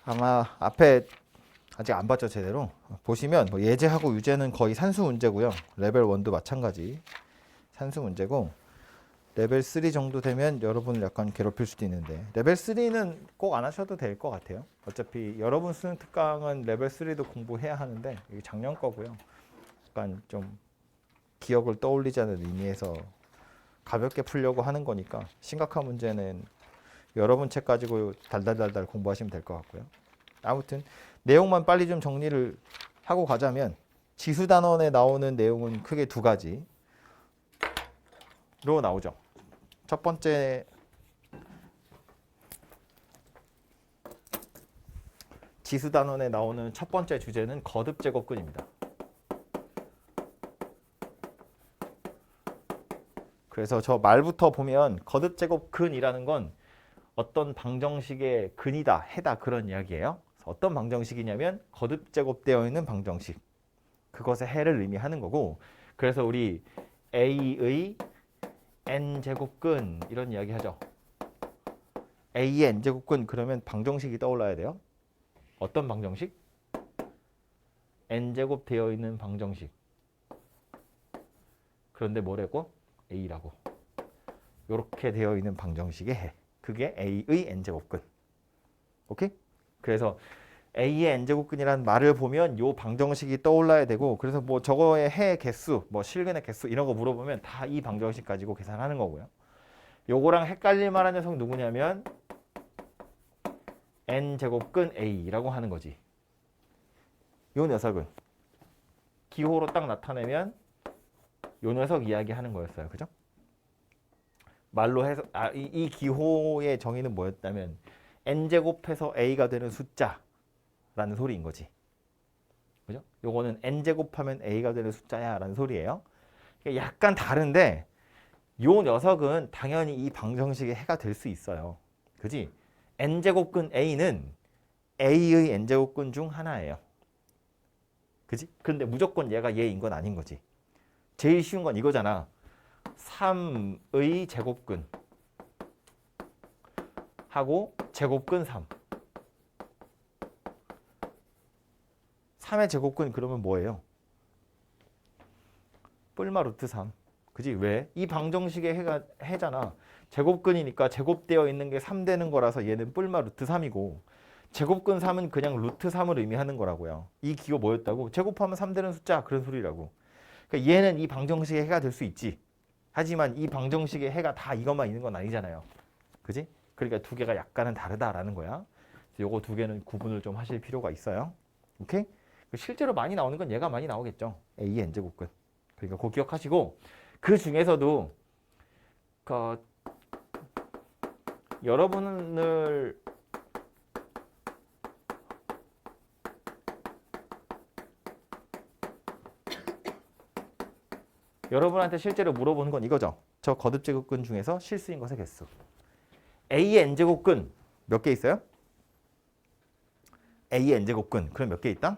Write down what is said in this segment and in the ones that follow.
아마 앞에 아직 안 봤죠 제대로. 보시면 뭐 예제하고 유제는 거의 산수 문제고요. 레벨 1도 마찬가지 산수 문제고, 레벨 3 정도 되면 여러분을 약간 괴롭힐 수도 있는데 레벨 3는 꼭 안 하셔도 될 것 같아요. 어차피 여러분 쓰는 특강은 레벨 3도 공부해야 하는데 이게 작년 거고요. 약간 좀 기억을 떠올리자는 의미에서 가볍게 풀려고 하는 거니까 심각한 문제는 여러분 책 가지고 달달달달 공부하시면 될 것 같고요. 아무튼 내용만 빨리 좀 정리를 하고 가자면, 지수단원에 나오는 내용은 크게 두 가지로 나오죠. 첫 번째, 지수단원에 나오는 첫 번째 주제는 거듭제곱근입니다. 그래서 저 말부터 보면 거듭제곱근이라는 건 어떤 방정식의 근이다, 해다, 그런 이야기예요. 어떤 방정식이냐면 거듭제곱되어 있는 방정식, 그것의 해를 의미하는 거고, 그래서 우리 a의 n제곱근 이런 이야기 하죠. a의 n제곱근, 그러면 방정식이 떠올라야 돼요. 어떤 방정식? n제곱 되어 있는 방정식. 그런데 뭐라고? a라고. 이렇게 되어 있는 방정식의 해, 그게 a의 n제곱근. 오케이? 그래서 a의 n제곱근이라는 말을 보면 요 방정식이 떠올라야 되고, 그래서 뭐 저거의 해 개수, 뭐 실근의 개수 이런 거 물어보면 다 이 방정식 가지고 계산하는 거고요. 요거랑 헷갈릴 만한 녀석 누구냐면 n제곱근 a라고 하는 거지. 요 녀석은 기호로 딱 나타내면 요 녀석 이야기하는 거였어요. 그죠? 말로 해서 이 기호의 정의는 뭐였다면 n제곱해서 a가 되는 숫자라는 소리인 거지. 그죠? 요거는 n제곱하면 a가 되는 숫자야 라는 소리예요. 약간 다른데 요 녀석은 당연히 이 방정식의 해가 될 수 있어요. 그지? n제곱근 a는 a의 n제곱근 중 하나예요. 그지? 근데 무조건 얘가 얘인 건 아닌 거지. 제일 쉬운 건 이거잖아. 3의 제곱근 하고 제곱근 3. 3의 제곱근 그러면 뭐예요? 뿔마 루트 3. 그지? 왜? 이 방정식의 해잖아. 제곱근이니까 제곱되어 있는 게 3 되는 거라서 얘는 뿔마 루트 3이고, 제곱근 3은 그냥 루트 3을 의미하는 거라고요. 이 기호 뭐였다고? 제곱하면 3 되는 숫자, 그런 소리라고. 그러니까 얘는 이 방정식의 해가 될 수 있지. 하지만 이 방정식의 해가 다 이것만 있는 건 아니잖아요. 그지? 그러니까 두 개가 약간은 다르다라는 거야. 요거 두 개는 구분을 좀 하실 필요가 있어요. 오케이? 실제로 많이 나오는 건 얘가 많이 나오겠죠. A의 n제곱근. 그러니까 그거 기억하시고, 그 중에서도 여러분을 여러분한테 실제로 물어보는 건 이거죠. 저 거듭제곱근 중에서 실수인 것의 개수. A의 n제곱근 몇 개 있어요? A의 n제곱근 그럼 몇 개 있다?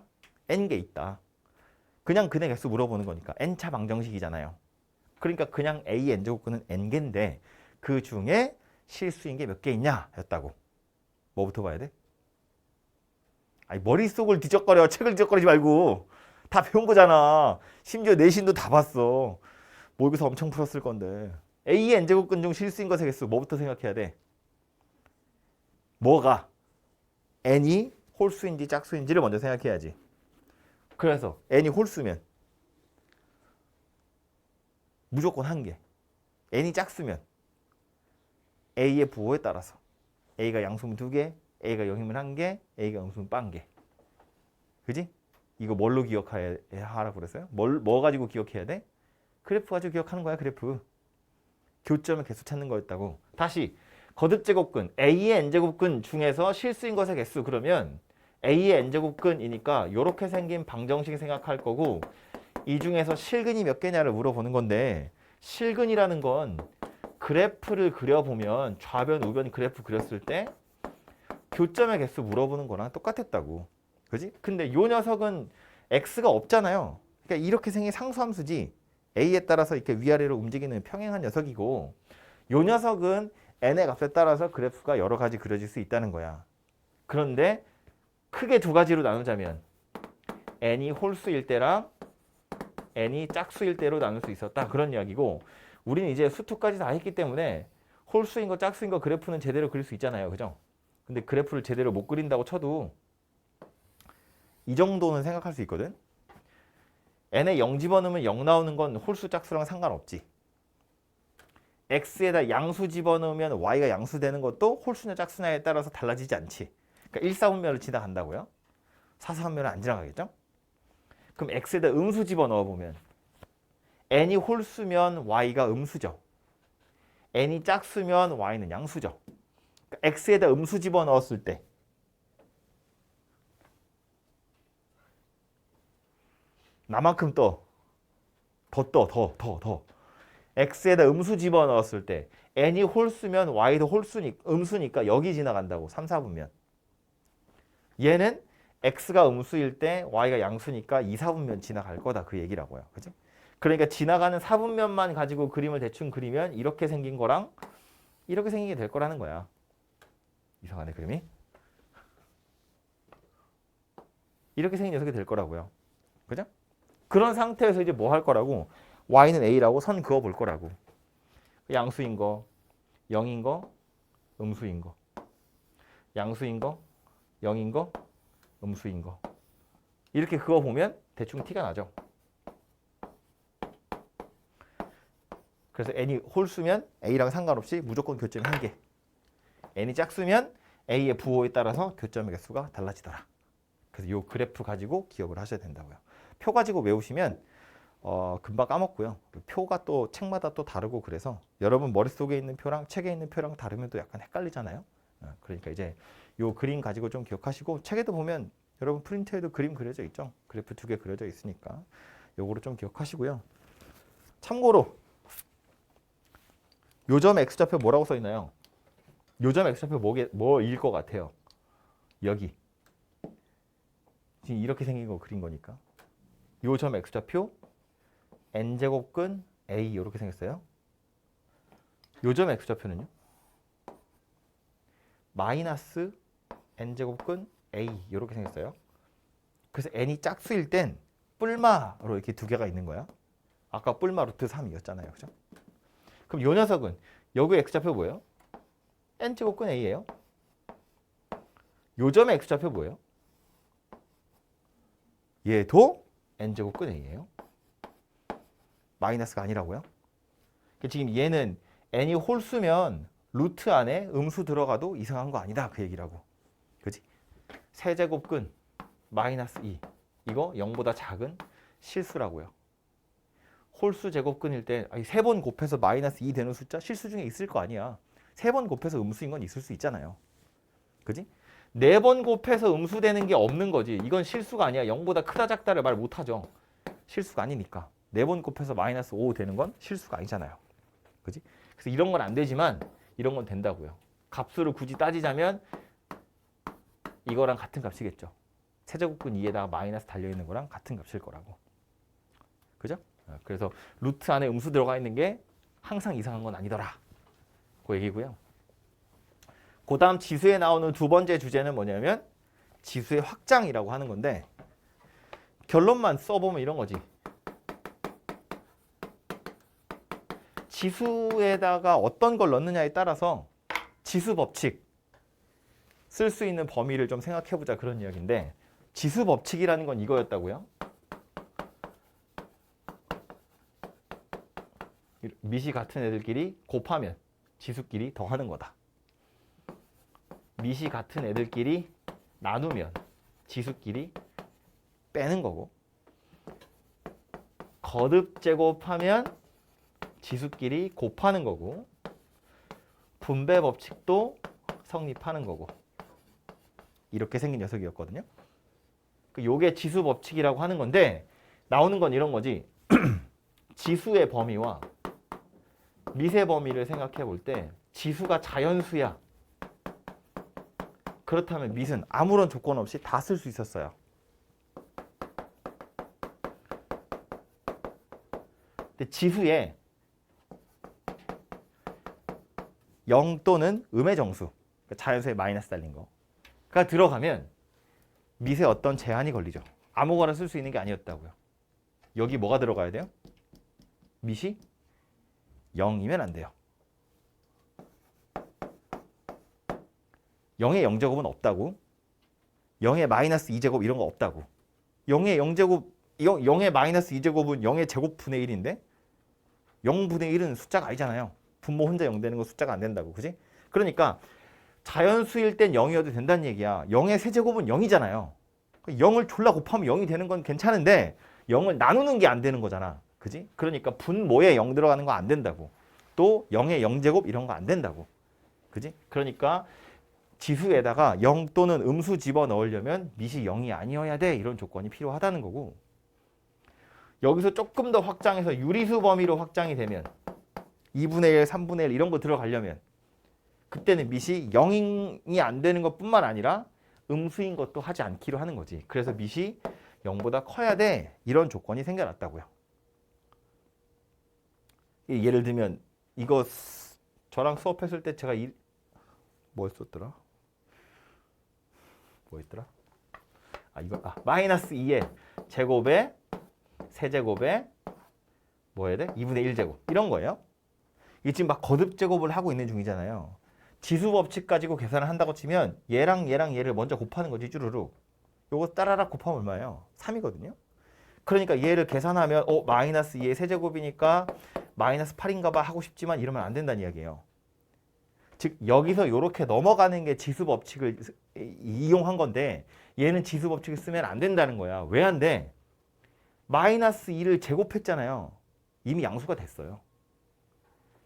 n개 있다. 그냥 근의 개수 물어보는 거니까 n차 방정식이잖아요. 그러니까 그냥 A의 n제곱근은 n개인데 그 중에 실수인 게 몇 개 있냐 였다고. 뭐부터 봐야 돼? 아니, 머릿속을 뒤적거려. 책을 뒤적거리지 말고. 다 배운 거잖아. 심지어 내신도 다 봤어. 모의고사 엄청 풀었을 건데. A의 n제곱근 중 실수인 것의 개수 뭐부터 생각해야 돼? 뭐가 n이 홀수인지 짝수인지를 먼저 생각해야지. 그래서 n이 홀수면 무조건 한 개. n이 짝수면 a의 부호에 따라서 a가 양수면 두 개, a가 영이면 한 개, a가 음수면 빵 개. 그지? 이거 뭘로 기억하라고 그랬어요? 뭐 가지고 기억해야 돼? 그래프 가지고 기억하는 거야, 그래프. 교점의 개수 찾는 거였다고. 다시 거듭제곱근 a의 n제곱근 중에서 실수인 것의 개수, 그러면 a의 n제곱근이니까 이렇게 생긴 방정식 생각할 거고, 이 중에서 실근이 몇 개냐를 물어보는 건데, 실근이라는 건 그래프를 그려보면 좌변 우변 그래프 그렸을 때 교점의 개수 물어보는 거랑 똑같았다고. 그지? 근데 요 녀석은 x가 없잖아요. 그러니까 이렇게 생긴 상수함수지 a에 따라서 이렇게 위아래로 움직이는 평행한 녀석이고, 요 녀석은 n의 값에 따라서 그래프가 여러 가지 그려질 수 있다는 거야. 그런데 크게 두 가지로 나누자면 n이 홀수일 때랑 n이 짝수일 때로 나눌 수 있었다. 그런 이야기고 우리는 이제 수투까지 다 했기 때문에 홀수인 거 짝수인 거 그래프는 제대로 그릴 수 있잖아요. 그죠? 근데 그래프를 제대로 못 그린다고 쳐도 이 정도는 생각할 수 있거든. n에 0 집어넣으면 0 나오는 건 홀수 짝수랑 상관없지. x에다 양수 집어넣으면 y가 양수 되는 것도 홀수냐 짝수냐에 따라서 달라지지 않지. 그러니까 1사분면을 지나간다고요. 4사분면은 안 지나가겠죠? 그럼 x에다 음수 집어넣어보면 n이 홀수면 y가 음수죠. n이 짝수면 y는 양수죠. 그러니까 x에다 음수 집어넣었을 때 나만큼 더 x에다 음수 집어넣었을 때 n이 홀수면 y도 음수니까 여기 지나간다고. 3, 4분면. 얘는 x가 음수일 때 y가 양수니까 2, 4분면 지나갈 거다. 그 얘기라고요. 그죠? 그러니까 지나가는 4분면만 가지고 그림을 대충 그리면 이렇게 생긴 거랑 이렇게 생기게 될 거라는 거야. 이상하네 그림이. 이렇게 생긴 녀석이 될 거라고요. 그죠? 그런 상태에서 이제 뭐 할 거라고? y는 a라고 선 그어 볼 거라고. 양수인 거, 0인 거, 음수인 거. 양수인 거, 0인 거, 음수인 거. 이렇게 그어 보면 대충 티가 나죠. 그래서 n이 홀수면 a랑 상관없이 무조건 교점이 한 개. n이 짝수면 a의 부호에 따라서 교점의 개수가 달라지더라. 그래서 이 그래프 가지고 기억을 하셔야 된다고요. 표 가지고 외우시면 금방 까먹고요. 표가 또 책마다 또 다르고 그래서 여러분 머릿속에 있는 표랑 책에 있는 표랑 다르면 또 약간 헷갈리잖아요. 그러니까 이제 요 그림 가지고 좀 기억하시고 책에도 보면 여러분 프린트에도 그림 그려져 있죠. 그래프 2개 그려져 있으니까 요거를 좀 기억하시고요. 참고로 요점 x좌표 뭐라고 써 있나요? 요점 x좌표 뭐일 것 같아요? 여기. 지금 이렇게 생긴 거 그린 거니까. 요점 x좌표 n제곱근 a 이렇게 생겼어요. 요점 x좌표는요? 마이너스 n제곱근 a 이렇게 생겼어요. 그래서 n이 짝수일 땐 뿔마로 이렇게 두 개가 있는 거야. 아까 뿔마 루트 3이었잖아요. 그죠? 그럼 요 녀석은 여기 x좌표 뭐예요? n제곱근 a예요. 요점의 x좌표 뭐예요? 얘도 n제곱근 a예요. 마이너스가 아니라고요? 지금 얘는 n이 홀수면 루트 안에 음수 들어가도 이상한 거 아니다. 그 얘기라고. 그지? 세제곱근 마이너스 2. 이거 0보다 작은 실수라고요. 홀수 제곱근일 때 3번 곱해서 마이너스 2 되는 숫자 실수 중에 있을 거 아니야. 3번 곱해서 음수인 건 있을 수 있잖아요. 그지? 4번 곱해서 음수 되는 게 없는 거지. 이건 실수가 아니야. 0보다 크다 작다를 말 못하죠. 실수가 아니니까. 4번 곱해서 마이너스 5 되는 건 실수가 아니잖아요. 그지? 그래서 이런 건 안 되지만 이런 건 된다고요. 값수를 굳이 따지자면 이거랑 같은 값이겠죠. 세제곱근 2에다가 마이너스 달려있는 거랑 같은 값일 거라고. 그죠? 그래서 루트 안에 음수 들어가 있는 게 항상 이상한 건 아니더라. 그 얘기고요. 그 다음 지수에 나오는 두 번째 주제는 뭐냐면 지수의 확장이라고 하는 건데 결론만 써보면 이런 거지. 지수에다가 어떤 걸 넣느냐에 따라서 지수 법칙 쓸 수 있는 범위를 좀 생각해보자 그런 이야기인데 지수 법칙이라는 건 이거였다고요. 밑이 같은 애들끼리 곱하면 지수끼리 더하는 거다. 밑이 같은 애들끼리 나누면 지수끼리 빼는 거고 거듭 제곱하면 지수끼리 곱하는 거고 분배 법칙도 성립하는 거고 이렇게 생긴 녀석이었거든요. 요게 지수 법칙이라고 하는 건데 나오는 건 이런 거지. 지수의 범위와 밑의 범위를 생각해 볼 때 지수가 자연수야. 그렇다면 밑은 아무런 조건 없이 다 쓸 수 있었어요. 근데 지수에 0 또는 음의 정수, 자연수에 마이너스 달린 거가 들어가면 밑에 어떤 제한이 걸리죠. 아무거나 쓸 수 있는 게 아니었다고요. 여기 뭐가 들어가야 돼요? 밑이 0이면 안 돼요. 0의 0제곱은 없다고. 0의 마이너스 2제곱 이런 거 없다고. 0의 0제곱, 0의 마이너스 2제곱은 0의 제곱분의 1인데 0분의 1은 숫자가 아니잖아요. 분모 혼자 0 되는 건 숫자가 안 된다고. 그지? 그러니까 자연수일 땐 0이어도 된다는 얘기야. 0의 세제곱은 0이잖아요. 0을 졸라 곱하면 0이 되는 건 괜찮은데 0을 나누는 게 안 되는 거잖아. 그지? 그러니까 분모에 0 들어가는 거 안 된다고. 또 0의 0제곱 이런 거 안 된다고. 그지? 그러니까 지수에다가 0 또는 음수 집어넣으려면 밑이 0이 아니어야 돼. 이런 조건이 필요하다는 거고. 여기서 조금 더 확장해서 유리수 범위로 확장이 되면 2분의 1, 3분의 1 이런 거 들어가려면 그때는 밑이 0이 안 되는 것뿐만 아니라 음수인 것도 하지 않기로 하는 거지. 그래서 밑이 0보다 커야 돼. 이런 조건이 생겨났다고요. 예를 들면 이거 저랑 수업했을 때 제가 뭐였었더라? 뭐였더라? 마이너스 2의 제곱에 세제곱에 뭐 해야 돼? 2분의 1제곱 이런 거예요. 이게 지금 막 거듭 제곱을 하고 있는 중이잖아요. 지수 법칙 가지고 계산을 한다고 치면 얘랑 얘를 먼저 곱하는 거지 쭈루룩. 요거 따라락 곱하면 얼마예요? 3이거든요. 그러니까 얘를 계산하면 마이너스 2의 세제곱이니까 마이너스 8인가 봐 하고 싶지만 이러면 안 된다는 이야기예요. 즉 여기서 이렇게 넘어가는 게 지수 법칙을 이용한 건데 얘는 지수 법칙을 쓰면 안 된다는 거야. 왜 안 돼? 마이너스 2를 제곱했잖아요. 이미 양수가 됐어요.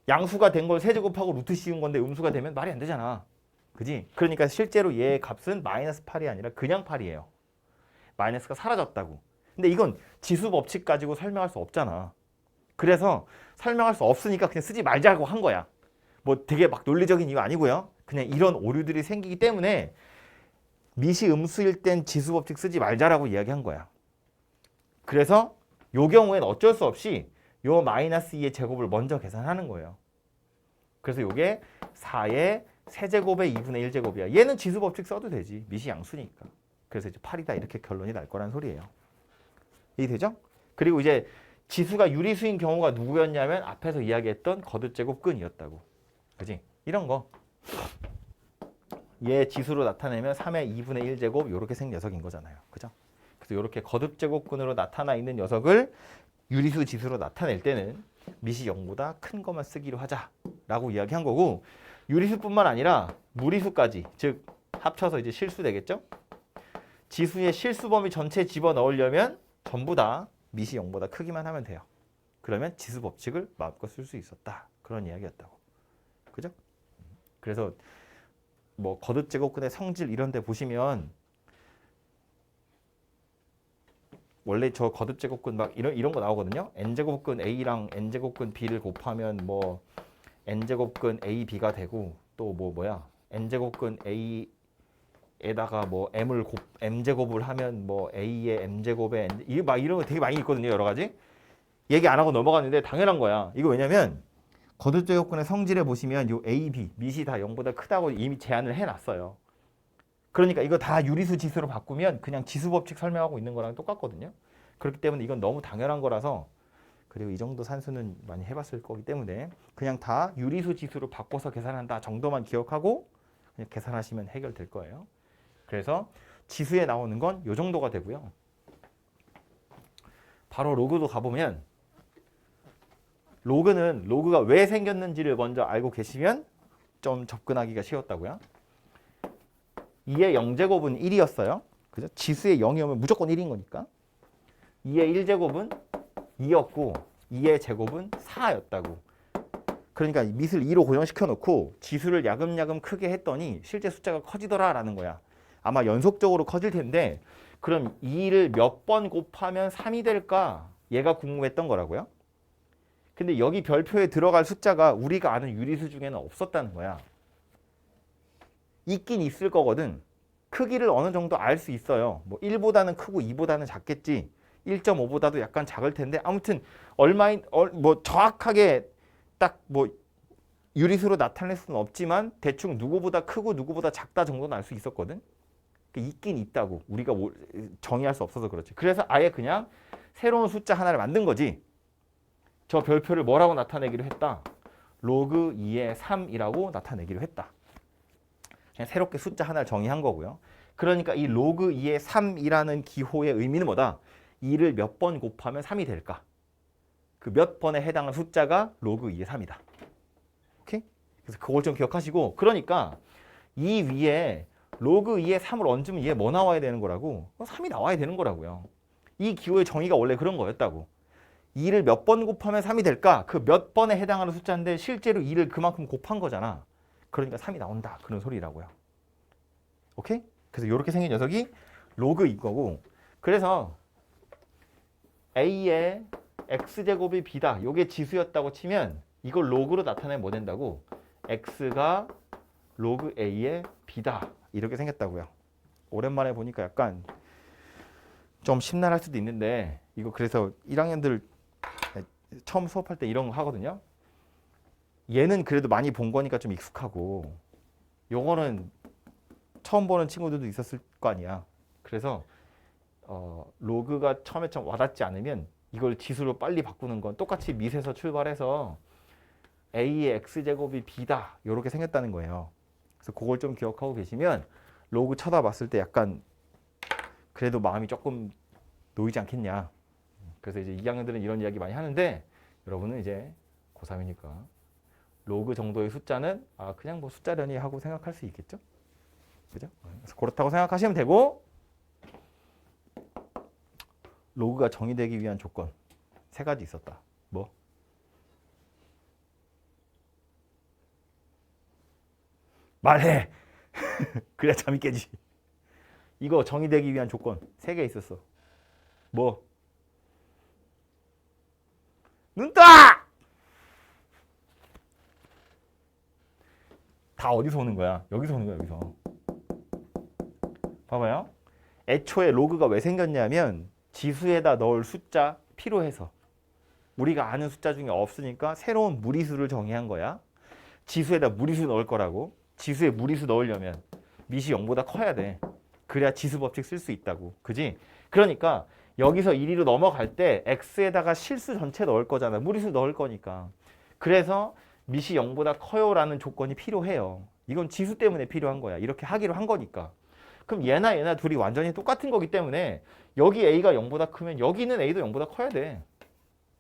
양수가 된 걸 세제곱하고 루트 씌운 건데 음수가 되면 말이 안 되잖아. 그지? 그러니까 실제로 얘의 값은 마이너스 8이 아니라 그냥 8이에요. 마이너스가 사라졌다고. 근데 이건 지수 법칙 가지고 설명할 수 없잖아. 그래서 설명할 수 없으니까 그냥 쓰지 말자고 한 거야. 뭐 되게 막 논리적인 이유 아니고요. 그냥 이런 오류들이 생기기 때문에 밑이 음수일 땐 지수 법칙 쓰지 말자라고 이야기한 거야. 그래서 요 경우엔 어쩔 수 없이 요 마이너스 2의 제곱을 먼저 계산하는 거예요. 그래서 요게 4의 세제곱의 2분의 1제곱이야. 얘는 지수 법칙 써도 되지. 밑이 양수니까. 그래서 이제 8이다 이렇게 결론이 날 거란 소리예요. 이해되죠? 그리고 이제 지수가 유리수인 경우가 누구였냐면 앞에서 이야기했던 거듭제곱근이었다고. 그지? 이런 거. 얘 지수로 나타내면 3의 2분의 1제곱 이렇게 생긴 녀석인 거잖아요. 그죠? 그래서 이렇게 거듭제곱근으로 나타나 있는 녀석을 유리수 지수로 나타낼 때는 밑이 0보다 큰 것만 쓰기로 하자라고 이야기한 거고 유리수뿐만 아니라 무리수까지 즉 합쳐서 이제 실수 되겠죠? 지수의 실수 범위 전체 집어넣으려면 전부 다 밑이 0보다 크기만 하면 돼요. 그러면 지수 법칙을 마음껏 쓸 수 있었다. 그런 이야기였다고. 그죠? 그래서 뭐 거듭제곱근의 성질 이런 데 보시면 원래 저 거듭제곱근 막 이런 거 나오거든요. n제곱근 a랑 n제곱근 b를 곱하면 뭐 n제곱근 ab가 되고 또 뭐야 n제곱근 a에다가 뭐 m제곱을 하면 뭐 a의 m제곱에 막 이런 거 되게 많이 있거든요. 여러 가지. 얘기 안 하고 넘어갔는데 당연한 거야. 이거 왜냐면 거듭제곱근의 성질에 보시면 요 a, b, 밑이 다 0보다 크다고 이미 제한을 해놨어요. 그러니까 이거 다 유리수 지수로 바꾸면 그냥 지수 법칙 설명하고 있는 거랑 똑같거든요. 그렇기 때문에 이건 너무 당연한 거라서 그리고 이 정도 산수는 많이 해봤을 거기 때문에 그냥 다 유리수 지수로 바꿔서 계산한다 정도만 기억하고 그냥 계산하시면 해결될 거예요. 그래서 지수에 나오는 건 이 정도가 되고요. 바로 로그도 가보면 로그가 왜 생겼는지를 먼저 알고 계시면 좀 접근하기가 쉬웠다고요. 2의 0제곱은 1이었어요. 그죠? 지수의 0이 오면 무조건 1인 거니까. 2의 1제곱은 2였고 2의 제곱은 4였다고. 그러니까 밑을 2로 고정시켜 놓고 지수를 야금야금 크게 했더니 실제 숫자가 커지더라라는 거야. 아마 연속적으로 커질 텐데 그럼 2를 몇 번 곱하면 3이 될까? 얘가 궁금했던 거라고요. 근데 여기 별표에 들어갈 숫자가 우리가 아는 유리수 중에는 없었다는 거야. 있긴 있을 거거든. 크기를 어느 정도 알 수 있어요. 뭐 1보다는 크고 2보다는 작겠지. 1.5보다도 약간 작을 텐데 아무튼 뭐 정확하게 딱 뭐 유리수로 나타낼 수는 없지만 대충 누구보다 크고 누구보다 작다 정도는 알 수 있었거든. 있긴 있다고. 우리가 정의할 수 없어서 그렇지. 그래서 아예 그냥 새로운 숫자 하나를 만든 거지. 저 별표를 뭐라고 나타내기로 했다. 로그 2의 3이라고 나타내기로 했다. 그냥 새롭게 숫자 하나를 정의한 거고요. 그러니까 이 로그 2의 3이라는 기호의 의미는 뭐다? 2를 몇 번 곱하면 3이 될까? 그 몇 번에 해당하는 숫자가 로그 2의 3이다. 오케이? 그래서 그걸 좀 기억하시고, 그러니까 이 위에 로그 2의 3을 얹으면 얘 뭐 나와야 되는 거라고? 3이 나와야 되는 거라고요. 이 기호의 정의가 원래 그런 거였다고. 2를 몇 번 곱하면 3이 될까? 그 몇 번에 해당하는 숫자인데 실제로 2를 그만큼 곱한 거잖아. 그러니까 3이 나온다. 그런 소리라고요. 오케이? 그래서 이렇게 생긴 녀석이 로그 이거고, 그래서 a의 x제곱이 b다. 요게 지수였다고 치면 이걸 로그로 나타내면 뭐 된다고? x가 로그 a의 b다. 이렇게 생겼다고요. 오랜만에 보니까 약간 좀 심란할 수도 있는데, 이거 그래서 1학년들 처음 수업할 때 이런 거 하거든요. 얘는 그래도 많이 본 거니까 좀 익숙하고, 요거는 처음 보는 친구들도 있었을 거 아니야. 그래서 로그가 처음에 좀 와닿지 않으면 이걸 지수로 빨리 바꾸는 건 똑같이 밑에서 출발해서 a의 x제곱이 b다. 이렇게 생겼다는 거예요. 그래서 그걸 좀 기억하고 계시면 로그 쳐다봤을 때 약간 그래도 마음이 조금 놓이지 않겠냐. 그래서 이제 2학년들은 이런 이야기 많이 하는데, 여러분은 이제 고3이니까 로그 정도의 숫자는 그냥 뭐 숫자려니 하고 생각할 수 있겠죠? 그죠? 그래서 그렇다고 생각하시면 되고, 로그가 정의되기 위한 조건 3가지 있었다. 뭐? 말해! 그래야 잠이 깨지. 이거 정의되기 위한 조건 3개 있었어. 뭐? 눈 떠! 다 어디서 오는 거야? 여기서 오는 거야, 여기서. 봐봐요. 애초에 로그가 왜 생겼냐면 지수에다 넣을 숫자 필요해서. 우리가 아는 숫자 중에 없으니까 새로운 무리수를 정의한 거야. 지수에다 무리수 넣을 거라고. 지수에 무리수 넣으려면 밑이 0보다 커야 돼. 그래야 지수 법칙 쓸 수 있다고. 그지? 그러니까 여기서 1위로 넘어갈 때 x에다가 실수 전체 넣을 거잖아. 무리수 넣을 거니까. 그래서 밑이 0보다 커요라는 조건이 필요해요. 이건 지수 때문에 필요한 거야. 이렇게 하기로 한 거니까. 그럼 얘나 둘이 완전히 똑같은 거기 때문에 여기 a가 0보다 크면 여기는 a도 0보다 커야 돼.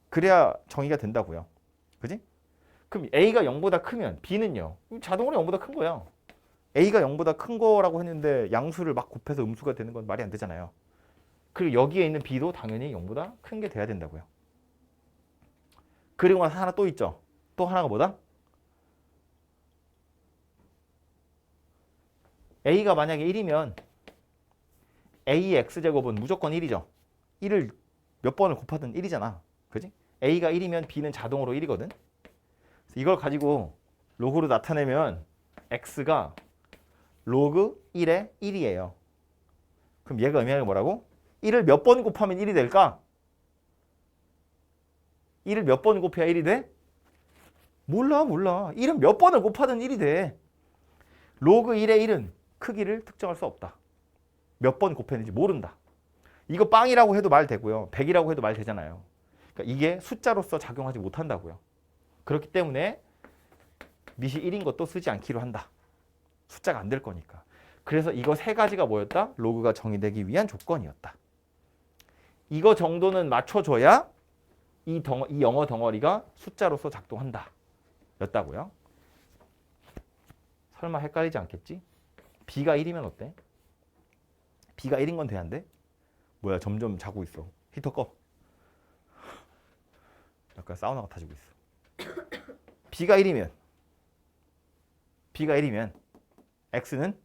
그래야 정의가 된다고요. 그지? 그럼 a가 0보다 크면 b는요. 자동으로 0보다 큰 거야. a가 0보다 큰 거라고 했는데 양수를 막 곱해서 음수가 되는 건 말이 안 되잖아요. 그리고 여기에 있는 b도 당연히 0보다 큰 게 돼야 된다고요. 그리고 하나 또 있죠. 또 하나가 뭐다? a가 만약에 1이면 a의 x제곱은 무조건 1이죠. 1을 몇 번을 곱하든 1이잖아. 그지? a가 1이면 b는 자동으로 1이거든. 이걸 가지고 로그로 나타내면 x가 로그 1의 1이에요. 그럼 얘가 의미하는 게 뭐라고? 1을 몇 번 곱하면 1이 될까? 1을 몇 번 곱해야 1이 돼? 몰라. 1은 몇 번을 곱하든 1이 돼. 로그 1의 1은 크기를 특정할 수 없다. 몇 번 곱했는지 모른다. 이거 빵이라고 해도 말 되고요. 100이라고 해도 말 되잖아요. 그러니까 이게 숫자로서 작용하지 못한다고요. 그렇기 때문에 밑이 1인 것도 쓰지 않기로 한다. 숫자가 안 될 거니까. 그래서 이거 3가지가 뭐였다? 로그가 정의되기 위한 조건이었다. 이거 정도는 맞춰줘야 이 영어 덩어리가 숫자로서 작동한다. 였다고요. 설마 헷갈리지 않겠지? b가 1이면 어때? b가 1인 건 돼야 돼? 뭐야, 점점 자고 있어. 히터 꺼. 약간 사우나가 타지고 있어. b가 1이면 x는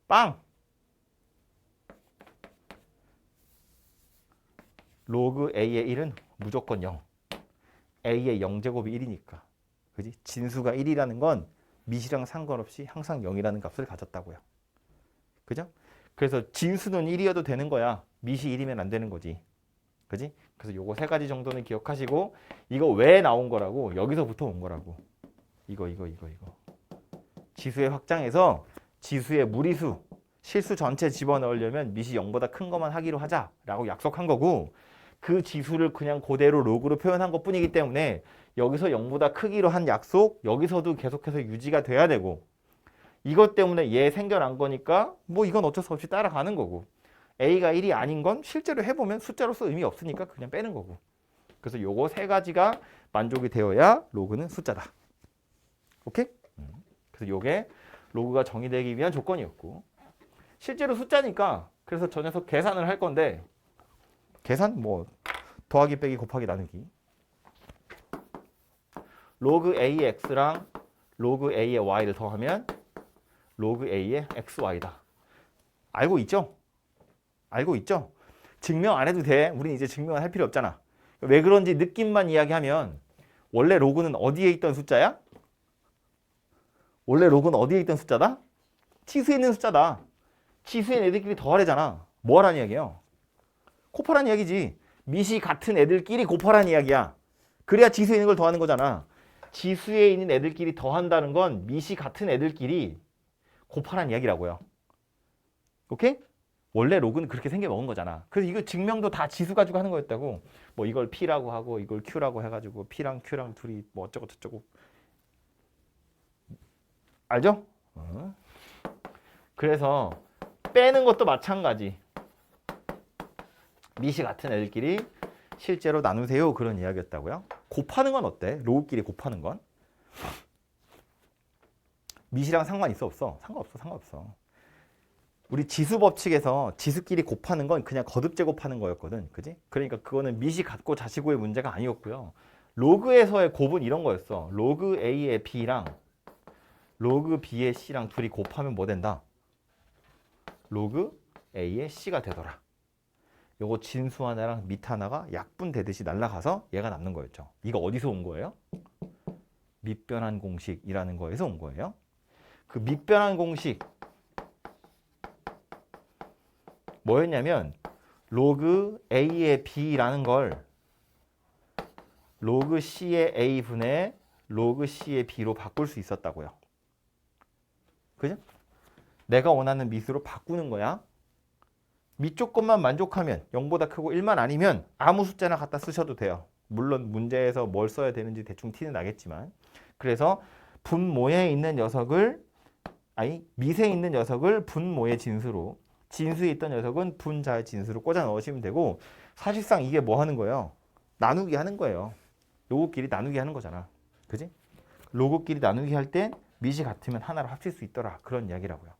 빵! 로그 a의 1은 무조건 0. a의 0제곱이 1이니까. 그지? 진수가 1이라는 건 밑이랑 상관없이 항상 0이라는 값을 가졌다고요. 그죠? 그래서 진수는 1이어도 되는 거야. 밑이 1이면 안 되는 거지. 그지? 그래서 요거 3가지 정도는 기억하시고, 이거 왜 나온 거라고? 여기서부터 온 거라고. 이거. 지수의 확장에서 지수의 무리수, 실수 전체 집어넣으려면 밑이 0보다 큰 것만 하기로 하자라고 약속한 거고 그 지수를 그냥 그대로 로그로 표현한 것뿐이기 때문에 여기서 0보다 크기로 한 약속 여기서도 계속해서 유지가 돼야 되고 이것 때문에 얘 생겨난 거니까 뭐 이건 어쩔 수 없이 따라가는 거고 A가 1이 아닌 건 실제로 해보면 숫자로서 의미 없으니까 그냥 빼는 거고 그래서 요거 세 가지가 만족이 되어야 로그는 숫자다. 오케이? 그래서 요게 로그가 정의되기 위한 조건이었고 실제로 숫자니까 그래서 저 녀석 계산을 할 건데 계산 뭐 더하기 빼기 곱하기 나누기 로그 A의 x랑 로그 A의 y를 더하면 로그 A의 xy다. 알고 있죠? 알고 있죠? 증명 안 해도 돼. 우린 이제 증명을 할 필요 없잖아. 왜 그런지 느낌만 이야기하면 원래 로그는 어디에 있던 숫자야? 원래 로그는 어디에 있던 숫자다? 치수에 있는 숫자다. 치수에 있는 애들끼리 더하래잖아. 뭐 하라는 이야기예요? 곱하라는 이야기지. 밑이 같은 애들끼리 곱하라는 이야기야. 그래야 지수에 있는 걸 더하는 거잖아. 지수에 있는 애들끼리 더한다는 건 밑이 같은 애들끼리 곱하라는 이야기라고요. 오케이? 원래 로그는 그렇게 생겨 먹은 거잖아. 그래서 이거 증명도 다 지수 가지고 하는 거였다고. 뭐 이걸 P라고 하고 이걸 Q라고 해가지고 P랑 Q랑 둘이 뭐 어쩌고 저쩌고. 알죠? 그래서 빼는 것도 마찬가지. 밑이 같은 애들끼리 실제로 나누세요. 그런 이야기였다고요. 곱하는 건 어때? 로그끼리 곱하는 건? 밑이랑 상관 있어 없어? 상관없어. 상관없어. 우리 지수 법칙에서 지수끼리 곱하는 건 그냥 거듭 제곱하는 거였거든. 그지? 그러니까 그거는 밑이 같고 자시고의 문제가 아니었고요. 로그에서의 곱은 이런 거였어. 로그 A의 B랑 로그 B의 C랑 둘이 곱하면 뭐 된다? 로그 A의 C가 되더라. 요거 진수 하나랑 밑 하나가 약분되듯이 날아가서 얘가 남는 거였죠. 이거 어디서 온 거예요? 밑변환 공식이라는 거에서 온 거예요. 그 밑변환 공식 뭐였냐면 로그 A의 B라는 걸 로그 C의 A분의 로그 C의 B로 바꿀 수 있었다고요. 그죠? 내가 원하는 밑으로 바꾸는 거야. 밑 조건만 만족하면 0보다 크고 1만 아니면 아무 숫자나 갖다 쓰셔도 돼요. 물론 문제에서 뭘 써야 되는지 대충 티는 나겠지만 그래서 분모에 있는 녀석을 밑에 있는 녀석을 분모의 진수로 진수에 있던 녀석은 분자의 진수로 꽂아 넣으시면 되고 사실상 이게 뭐 하는 거예요? 나누기 하는 거예요. 요거끼리 나누기 하는 거잖아. 그지? 로그끼리 나누기 할 때 밑이 같으면 하나로 합칠 수 있더라. 그런 이야기라고요.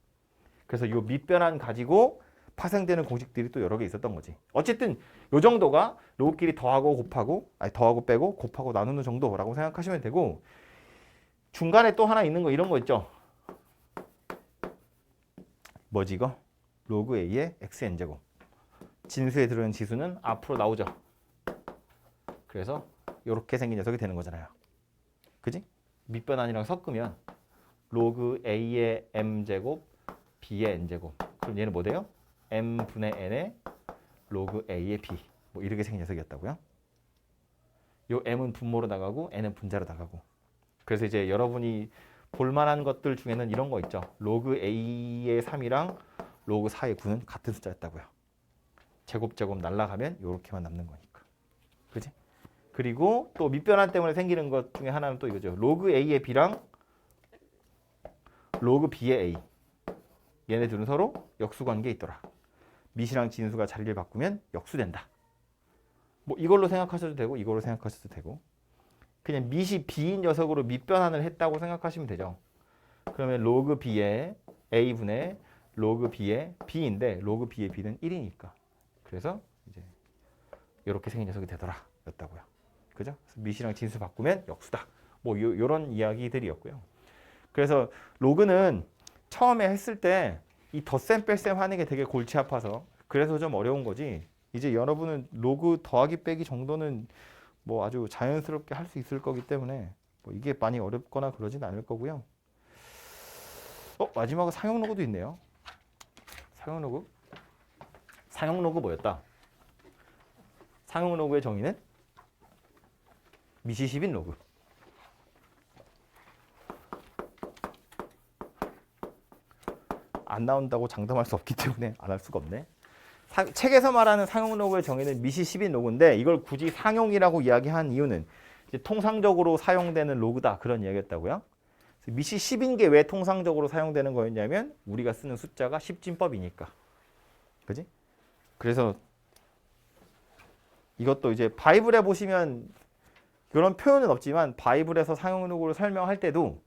그래서 요 밑변환 가지고 파생되는 공식들이 또 여러 개 있었던 거지. 어쨌든 요 정도가 로그끼리 더하고 곱하고 더하고 빼고 곱하고 나누는 정도라고 생각하시면 되고 중간에 또 하나 있는 거 이런 거 있죠. 뭐지 이거? 로그 A의 xn제곱. 진수에 들어있는 지수는 앞으로 나오죠. 그래서 이렇게 생긴 녀석이 되는 거잖아요. 그지? 밑변환이랑 섞으면 로그 A의 m제곱 B의 n제곱. 그럼 얘는 뭐 돼요? m분의 n의 로그 A의 B. 뭐 이렇게 생긴 녀석이었다고요. 요 m은 분모로 나가고 n은 분자로 나가고. 그래서 이제 여러분이 볼만한 것들 중에는 이런 거 있죠. 로그 A의 3이랑 로그 4의 9는 같은 숫자였다고요. 제곱 날라가면 이렇게만 남는 거니까. 그지? 그리고 또 밑변환 때문에 생기는 것 중에 하나는 또 이거죠. 로그 A의 B랑 로그 B의 A. 얘네 둘은 서로 역수관계에 있더라. 밑이랑 진수가 자리를 바꾸면 역수된다. 뭐 이걸로 생각하셔도 되고 이걸로 생각하셔도 되고 그냥 밑이 B인 녀석으로 밑변환을 했다고 생각하시면 되죠. 그러면 로그 B의 A분의 로그 B의 B인데 로그 B의 B는 1이니까. 그래서 이제 이렇게 생긴 녀석이 되더라 였다고요. 그죠? 그래서 밑이랑 진수 바꾸면 역수다. 뭐 요런 이야기들이었고요. 그래서 로그는 처음에 했을 때 이 덧셈 뺄셈 하는 게 되게 골치 아파서 그래서 좀 어려운 거지. 이제 여러분은 로그 더하기 빼기 정도는 뭐 아주 자연스럽게 할 수 있을 거기 때문에 뭐 이게 많이 어렵거나 그러진 않을 거고요. 마지막으로 상용 로그도 있네요. 상용 로그? 상용 로그 뭐였다? 상용 로그의 정의는 밑이 10인 로그. 안 나온다고 장담할 수 없기 때문에 안 할 수가 없네. 책에서 말하는 상용 로그의 정의는 미시 10인 로그인데 이걸 굳이 상용이라고 이야기한 이유는 이제 통상적으로 사용되는 로그다 그런 이야기였다고요. 미시 10인 게 왜 통상적으로 사용되는 거였냐면 우리가 쓰는 숫자가 10진법이니까. 그지? 그래서 이것도 이제 바이블에 보시면 그런 표현은 없지만 바이블에서 상용 로그를 설명할 때도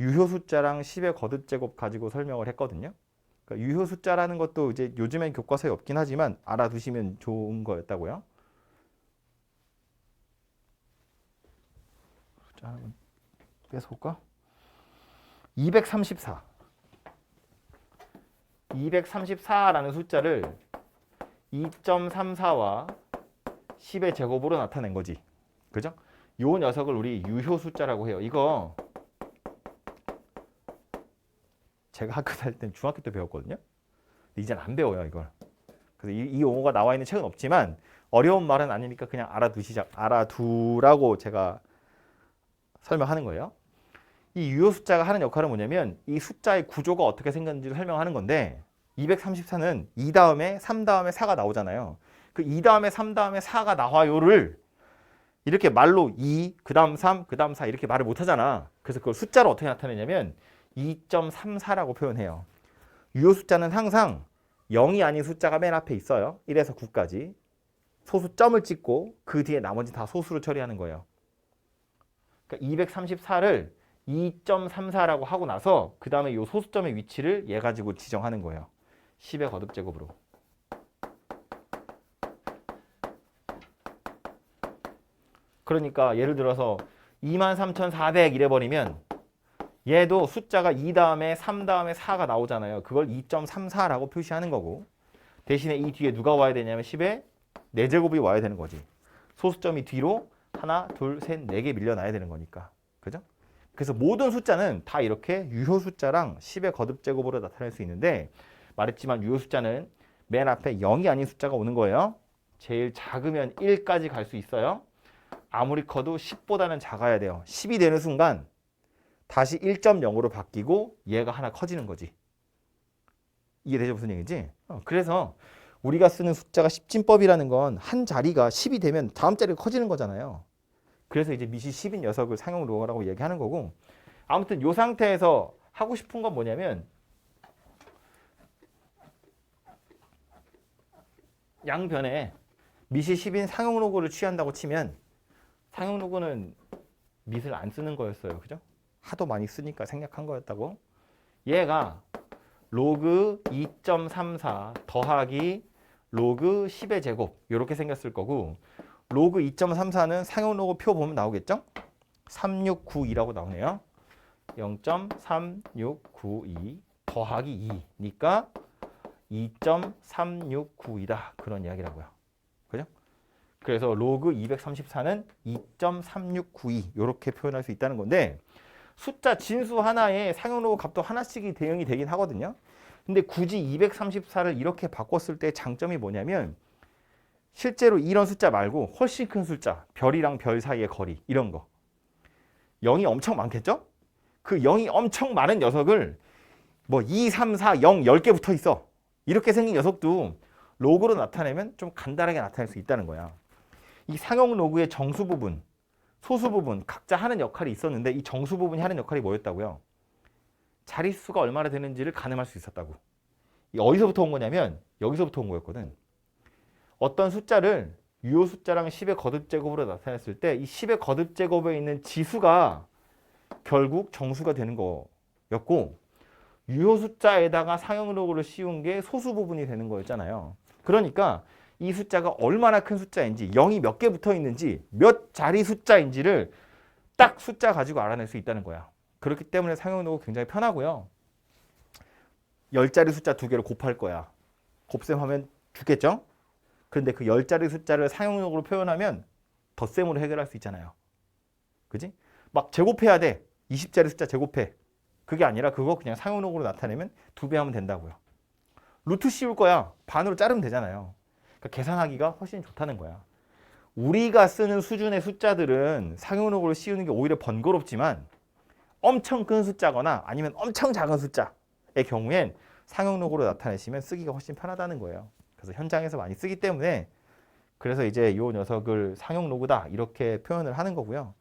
유효 숫자랑 10의 거듭제곱 가지고 설명을 했거든요. 그러니까 유효 숫자라는 것도 이제 요즘엔 교과서에 없긴 하지만 알아두시면 좋은 거였다고요. 숫자 한번 뺏어볼까? 234. 234라는 숫자를 2.34와 10의 제곱으로 나타낸 거지. 그죠? 요 녀석을 우리 유효 숫자라고 해요. 이거 제가 학교 다닐 땐 중학교 때 배웠거든요. 근데 이제는 안 배워요, 이걸. 그래서 이 용어가 나와 있는 책은 없지만 어려운 말은 아니니까 그냥 알아두라고 제가 설명하는 거예요. 이 유효 숫자가 하는 역할은 뭐냐면 이 숫자의 구조가 어떻게 생겼는지를 설명하는 건데 234는 2 다음에 3 다음에 4가 나오잖아요. 그 2 다음에 3 다음에 4가 나와요를 이렇게 말로 2, 그 다음 3, 그 다음 4 이렇게 말을 못 하잖아. 그래서 그걸 숫자로 어떻게 나타내냐면 2.34라고 표현해요. 유효 숫자는 항상 0이 아닌 숫자가 맨 앞에 있어요. 1에서 9까지. 소수점을 찍고 그 뒤에 나머지 다 소수로 처리하는 거예요. 그러니까 234를 2.34라고 하고 나서 그 다음에 이 소수점의 위치를 얘 가지고 지정하는 거예요. 10의 거듭제곱으로. 그러니까 예를 들어서 23,400 이래버리면 얘도 숫자가 2 다음에 3 다음에 4가 나오잖아요. 그걸 2.34라고 표시하는 거고 대신에 이 뒤에 누가 와야 되냐면 10의 4제곱이 와야 되는 거지. 소수점이 뒤로 하나, 둘, 셋, 4개 밀려나야 되는 거니까. 그죠? 그래서 모든 숫자는 다 이렇게 유효 숫자랑 10의 거듭제곱으로 나타낼 수 있는데 말했지만 유효 숫자는 맨 앞에 0이 아닌 숫자가 오는 거예요. 제일 작으면 1까지 갈 수 있어요. 아무리 커도 10보다는 작아야 돼요. 10이 되는 순간 다시 1.0으로 바뀌고 얘가 하나 커지는 거지. 이해되죠? 무슨 얘기지? 그래서 우리가 쓰는 숫자가 10진법이라는 건 한 자리가 10이 되면 다음 자리가 커지는 거잖아요. 그래서 이제 미시 10인 녀석을 상용 로그라고 얘기하는 거고 아무튼 이 상태에서 하고 싶은 건 뭐냐면 양변에 미시 10인 상용 로그를 취한다고 치면 상용 로그는 밑을 안 쓰는 거였어요. 그죠? 하도 많이 쓰니까 생략한 거였다고. 얘가 로그 2.34 더하기 로그 10의 제곱 이렇게 생겼을 거고 로그 2.34는 상용 로그 표 보면 나오겠죠? 3692라고 나오네요. 0.3692 더하기 2니까 2.3692다. 그런 이야기라고요. 그죠? 그래서 로그 234는 2.3692 이렇게 표현할 수 있다는 건데 숫자 진수 하나에 상용 로그 값도 하나씩이 대응이 되긴 하거든요. 근데 굳이 234를 이렇게 바꿨을 때 장점이 뭐냐면 실제로 이런 숫자 말고 훨씬 큰 숫자, 별이랑 별 사이의 거리 이런 거 0이 엄청 많겠죠? 그 0이 엄청 많은 녀석을 뭐 2, 3, 4, 0, 10개 붙어 있어. 이렇게 생긴 녀석도 로그로 나타내면 좀 간단하게 나타낼 수 있다는 거야. 이 상용 로그의 정수 부분, 소수 부분 각자 하는 역할이 있었는데 이 정수 부분이 하는 역할이 뭐였다고요? 자릿수가 얼마나 되는지를 가늠할 수 있었다고. 이 어디서부터 온 거냐면 여기서부터 온 거였거든. 어떤 숫자를 유효 숫자랑 10의 거듭제곱으로 나타냈을 때 이 10의 거듭제곱에 있는 지수가 결국 정수가 되는 거였고 유효 숫자에다가 상용 로그를 씌운 게 소수 부분이 되는 거였잖아요. 그러니까 이 숫자가 얼마나 큰 숫자인지 0이 몇 개 붙어 있는지 몇 자리 숫자인지를 딱 숫자 가지고 알아낼 수 있다는 거야. 그렇기 때문에 상용 로그 굉장히 편하고요. 10자리 숫자 2개를 곱할 거야. 곱셈하면 죽겠죠? 그런데 그 10자리 숫자를 상용 로그로 표현하면 덧셈으로 해결할 수 있잖아요. 그지? 막 제곱해야 돼. 20자리 숫자 제곱해. 그게 아니라 그거 그냥 상용 로그로 나타내면 2배 하면 된다고요. 루트 씌울 거야. 반으로 자르면 되잖아요. 그러니까 계산하기가 훨씬 좋다는 거야. 우리가 쓰는 수준의 숫자들은 상용 로그로 씌우는 게 오히려 번거롭지만 엄청 큰 숫자거나 아니면 엄청 작은 숫자 경우엔 상용로그로 나타내시면 쓰기가 훨씬 편하다는 거예요. 그래서 현장에서 많이 쓰기 때문에 그래서 이제 이 녀석을 상용로그다 이렇게 표현을 하는 거고요.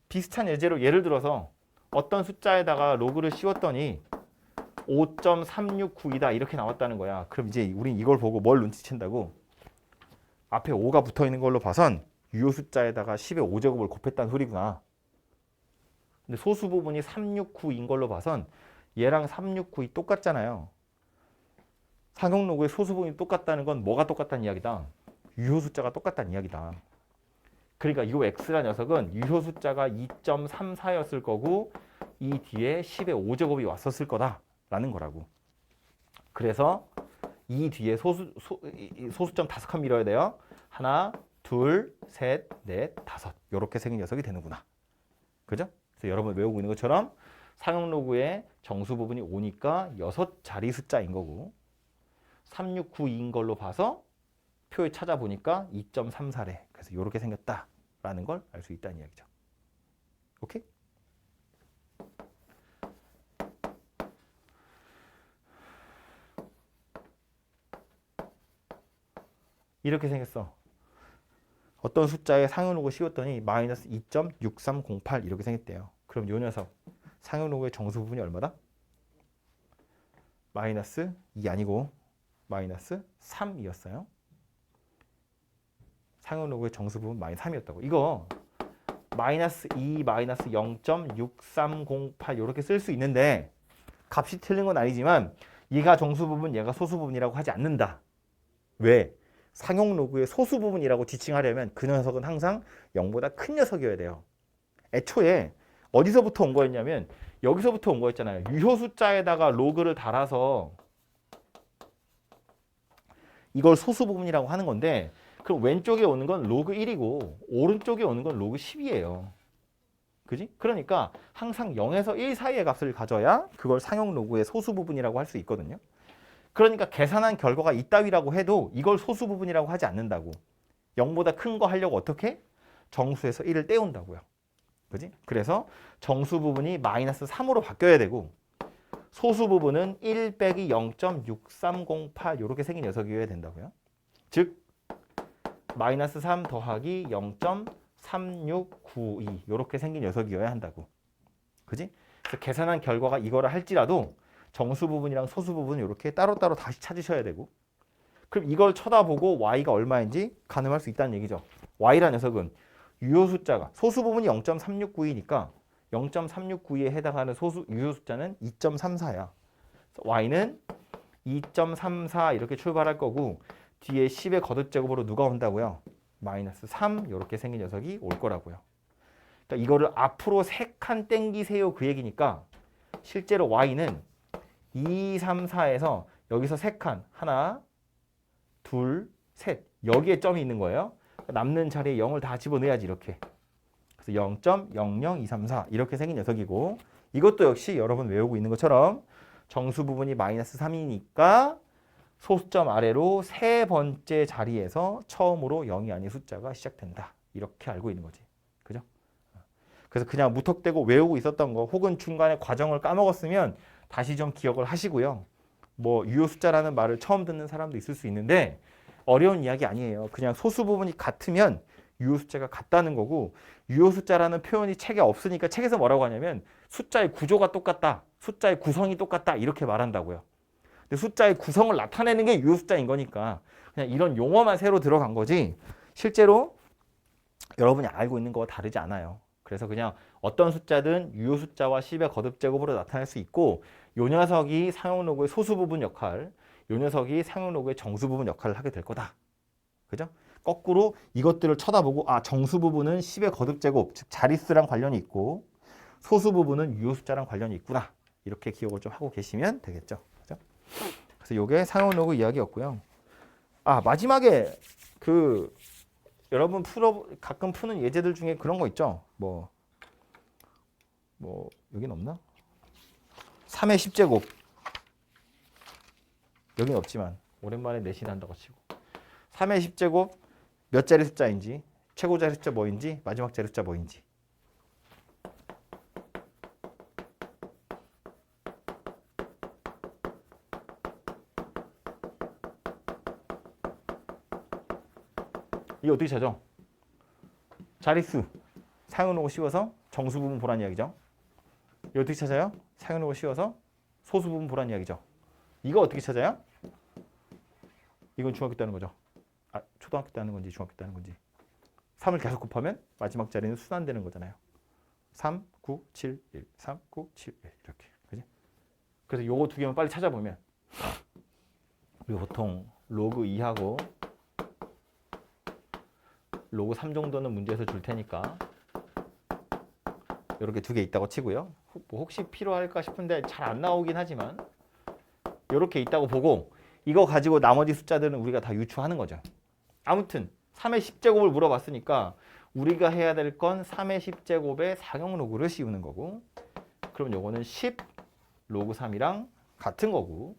비슷한 예제로 예를 들어서 어떤 숫자에다가 로그를 씌웠더니 5.369이다 이렇게 나왔다는 거야. 그럼 이제 우린 이걸 보고 뭘 눈치챈다고? 앞에 5가 붙어 있는 걸로 봐선 유효 숫자에다가 10의 5제곱을 곱했다는 소리구나. 근데 소수 부분이 369인 걸로 봐선 얘랑 369이 똑같잖아요. 상용로그의 소수 부분이 똑같다는 건 뭐가 똑같다는 이야기다? 유효 숫자가 똑같다는 이야기다. 그러니까 이 x란 녀석은 유효 숫자가 2.34였을 거고 이 뒤에 10의 5제곱이 왔었을 거다라는 거라고. 그래서 이 뒤에 소수점 5칸 밀어야 돼요. 하나, 둘, 셋, 넷, 다섯 이렇게 생긴 녀석이 되는구나. 그죠? 그래서 여러분 외우고 있는 것처럼 상용로그의 정수 부분이 5니까 6자리 숫자인 거고 369인 걸로 봐서 표에 찾아보니까 2.34래. 그래서 이렇게 생겼다라는 걸 알 수 있다는 이야기죠. 오케이? 이렇게 생겼어. 어떤 숫자에 상용로그 씌웠더니 마이너스 2.6308 이렇게 생겼대요. 그럼 이 녀석 상용로그의 정수 부분이 얼마다? 마이너스 2 아니고 마이너스 3이었어요. 상용로그의 정수 부분 마이너스 3이었다고. 이거 마이너스 2, 마이너스 0.6308 이렇게 쓸 수 있는데 값이 틀린 건 아니지만 얘가 정수 부분, 얘가 소수 부분이라고 하지 않는다. 왜? 상용로그의 소수 부분이라고 지칭하려면 그 녀석은 항상 0보다 큰 녀석이어야 돼요. 애초에 어디서부터 온 거였냐면 여기서부터 온 거였잖아요. 유효 숫자에다가 로그를 달아서 이걸 소수 부분이라고 하는 건데 그럼 왼쪽에 오는 건 로그 1이고 오른쪽에 오는 건 로그 10이에요. 그지? 그러니까 항상 0에서 1 사이의 값을 가져야 그걸 상용로그의 소수 부분이라고 할 수 있거든요. 그러니까 계산한 결과가 이따위라고 해도 이걸 소수 부분이라고 하지 않는다고. 0보다 큰 거 하려고 어떻게? 정수에서 1을 떼온다고요. 그지? 그래서 정수 부분이 마이너스 3으로 바뀌어야 되고 소수 부분은 1 빼기 0.6308 이렇게 생긴 녀석이어야 된다고요. 즉 마이너스 3 더하기 0.3692 이렇게 생긴 녀석이어야 한다고. 그지? 그래서 계산한 결과가 이거를 할지라도 정수 부분이랑 소수 부분은 이렇게 따로따로 다시 찾으셔야 되고 그럼 이걸 쳐다보고 y가 얼마인지 가늠할 수 있다는 얘기죠. y라는 녀석은 유효 숫자가 소수 부분이 0.369이니까 0.369에 해당하는 유효 숫자는 2.34야. y는 2.34 이렇게 출발할 거고 뒤에 10의 거듭제곱으로 누가 온다고요? 마이너스 3 이렇게 생긴 녀석이 올 거라고요. 그러니까 이거를 앞으로 3칸 땡기세요 그 얘기니까 실제로 y는 2, 3, 4에서 여기서 3칸 하나, 둘, 셋 여기에 점이 있는 거예요. 남는 자리에 0을 다 집어넣어야지 이렇게. 그래서 0.00234 이렇게 생긴 녀석이고 이것도 역시 여러분 외우고 있는 것처럼 정수 부분이 마이너스 3이니까 소수점 아래로 세 번째 자리에서 처음으로 0이 아닌 숫자가 시작된다. 이렇게 알고 있는 거지. 그죠? 그래서 그냥 무턱대고 외우고 있었던 거 혹은 중간에 과정을 까먹었으면 다시 좀 기억을 하시고요. 뭐 유효 숫자라는 말을 처음 듣는 사람도 있을 수 있는데 어려운 이야기 아니에요. 그냥 소수 부분이 같으면 유효 숫자가 같다는 거고 유효 숫자라는 표현이 책에 없으니까 책에서 뭐라고 하냐면 숫자의 구조가 똑같다. 숫자의 구성이 똑같다. 이렇게 말한다고요. 근데 숫자의 구성을 나타내는 게 유효 숫자인 거니까 그냥 이런 용어만 새로 들어간 거지 실제로 여러분이 알고 있는 거와 다르지 않아요. 그래서 그냥 어떤 숫자든 유효 숫자와 10의 거듭제곱으로 나타날 수 있고 요 녀석이 상용로그의 소수 부분 역할, 요 녀석이 상용로그의 정수 부분 역할을 하게 될 거다. 그죠? 거꾸로 이것들을 쳐다보고 아 정수 부분은 10의 거듭제곱, 즉 자릿수랑 관련이 있고 소수 부분은 유효 숫자랑 관련이 있구나. 이렇게 기억을 좀 하고 계시면 되겠죠. 그죠? 그래서 요게 상용로그 이야기였고요. 아 마지막에 그 여러분 가끔 푸는 예제들 중에 그런 거 있죠. 뭐 여긴 없나? 3의 10제곱 여긴 없지만 오랜만에 내신한다고 치고 3의 10제곱 몇 자리 숫자인지 최고 자리 숫자 뭐인지 마지막 자리 숫자 뭐인지 이거 어떻게 찾아? 자릿수 사용하는 거 쉬워서 정수 부분 보란 이야기죠. 이거 어떻게 찾아요? 사용하는 거 쉬워서 소수 부분 보란 이야기죠. 이거 어떻게 찾아요? 이건 중학교 때 하는 거죠. 아, 초등학교 때 하는 건지 중학교 때 하는 건지. 3을 계속 곱하면 마지막 자리는 순환되는 거잖아요. 3, 9, 7, 1, 3, 9, 7, 1 이렇게. 그지? 그래서 요거 두 개만 빨리 찾아보면 우리 보통 로그 2하고 로그 3 정도는 문제에서 줄 테니까 이렇게 두 개 있다고 치고요. 뭐 혹시 필요할까 싶은데 잘 안 나오긴 하지만 이렇게 있다고 보고 이거 가지고 나머지 숫자들은 우리가 다 유추하는 거죠. 아무튼 3의 10제곱을 물어봤으니까 우리가 해야 될 건 3의 10제곱의 상용 로그를 씌우는 거고, 그럼 요거는 10 로그 3이랑 같은 거고,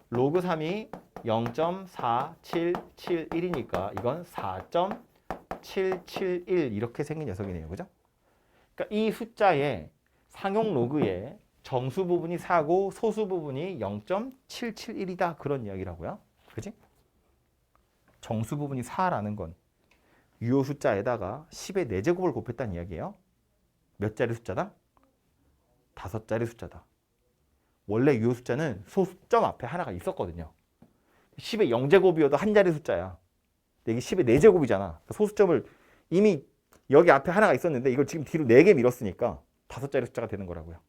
로그 3이 0.4771이니까 이건 4.771 이렇게 생긴 녀석이네요. 그죠? 그러니까 이 숫자의 상용 로그의 정수 부분이 4고 소수 부분이 0.771이다. 그런 이야기라고요. 그지? 정수 부분이 4라는 건 유효 숫자에다가 10의 4제곱을 곱했다는 이야기예요. 몇 자리 숫자다? 5자리 숫자다. 원래 유효 숫자는 소수점 앞에 하나가 있었거든요. 10의 0제곱이어도 한 자리 숫자야. 이게 10의 4제곱이잖아. 소수점을 이미 여기 앞에 하나가 있었는데 이걸 지금 뒤로 4개 밀었으니까 5자리 숫자가 되는 거라고요.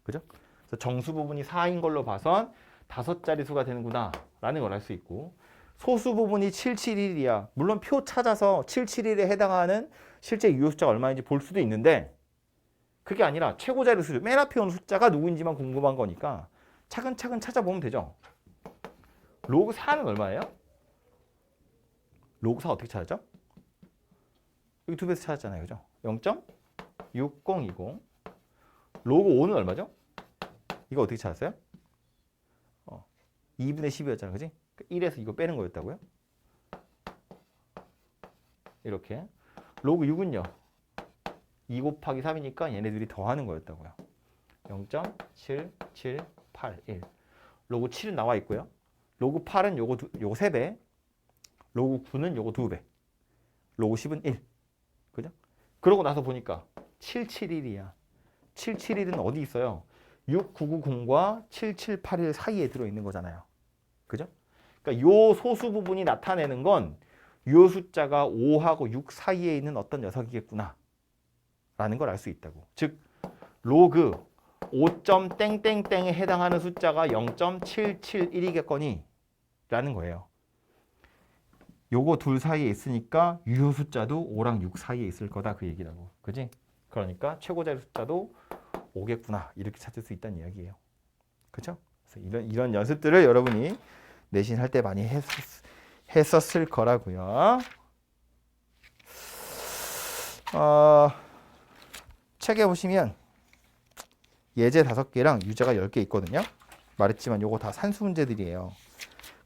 그죠? 그래서 정수 부분이 4인 걸로 봐선 5자리 수가 되는구나 라는 걸 알 수 있고, 소수 부분이 771이야. 물론 표 찾아서 771에 해당하는 실제 유효 숫자가 얼마인지 볼 수도 있는데 그게 아니라 최고자리 수, 맨 앞에 온 숫자가 누구인지만 궁금한 거니까 차근차근 찾아보면 되죠. 로그 4는 얼마예요? 로그 4 어떻게 찾았죠? 여기 두 배에서 찾았잖아요. 그죠? 0.6020. 로그 5는 얼마죠? 이거 어떻게 찾았어요? 2분의 10이었잖아. 그지? 1에서 이거 빼는 거였다고요? 이렇게. 로그 6은요? 2 곱하기 3이니까 얘네들이 더하는 거였다고요. 0.7781. 로그 7은 나와 있고요. 로그 8은 요거 3배. 로그 9는 요거 2배. 로그 10은 1. 그죠? 그러고 나서 보니까 771이야. 771은 어디 있어요? 6990과 7781 사이에 들어있는 거잖아요. 그죠? 그러니까 요 소수 부분이 나타내는 건 요 숫자가 5하고 6 사이에 있는 어떤 녀석이겠구나 라는 걸 알 수 있다고. 즉 로그 5.땡땡땡에 해당하는 숫자가 0.771이겠거니 라는 거예요. 요거 둘 사이에 있으니까 유효 숫자도 5랑 6 사이에 있을 거다 그 얘기라고. 그지? 그러니까 최고자리 숫자도 5겠구나 이렇게 찾을 수 있다는 이야기예요. 그렇죠? 그래서 이런 연습들을 여러분이 내신 할 때 많이 했었을 거라고요. 책에 보시면 예제 5개랑 유제가 10개 있거든요. 말했지만 요거 다 산수 문제들이에요.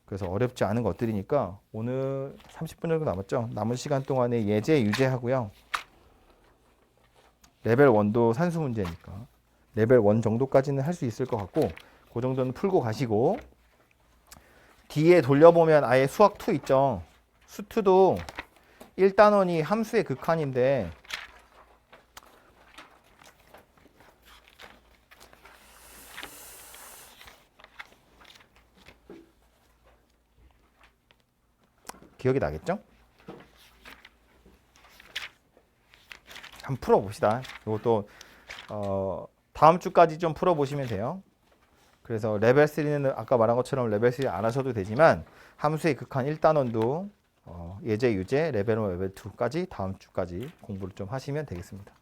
그래서 어렵지 않은 것들이니까 오늘 30분 정도 남았죠. 남은 시간 동안에 예제, 유제 하고요. 레벨 1도 산수 문제니까 레벨 1 정도까지는 할 수 있을 것 같고 그 정도는 풀고 가시고, 뒤에 돌려보면 아예 수학 2 있죠. 수2도 1단원이 함수의 극한인데 기억이 나겠죠? 한번 풀어봅시다. 이것도 다음 주까지 좀 풀어보시면 돼요. 그래서 레벨 3는 아까 말한 것처럼 레벨 3 안 하셔도 되지만 함수의 극한 1단원도 예제, 유제, 레벨 1, 레벨 2까지 다음 주까지 공부를 좀 하시면 되겠습니다.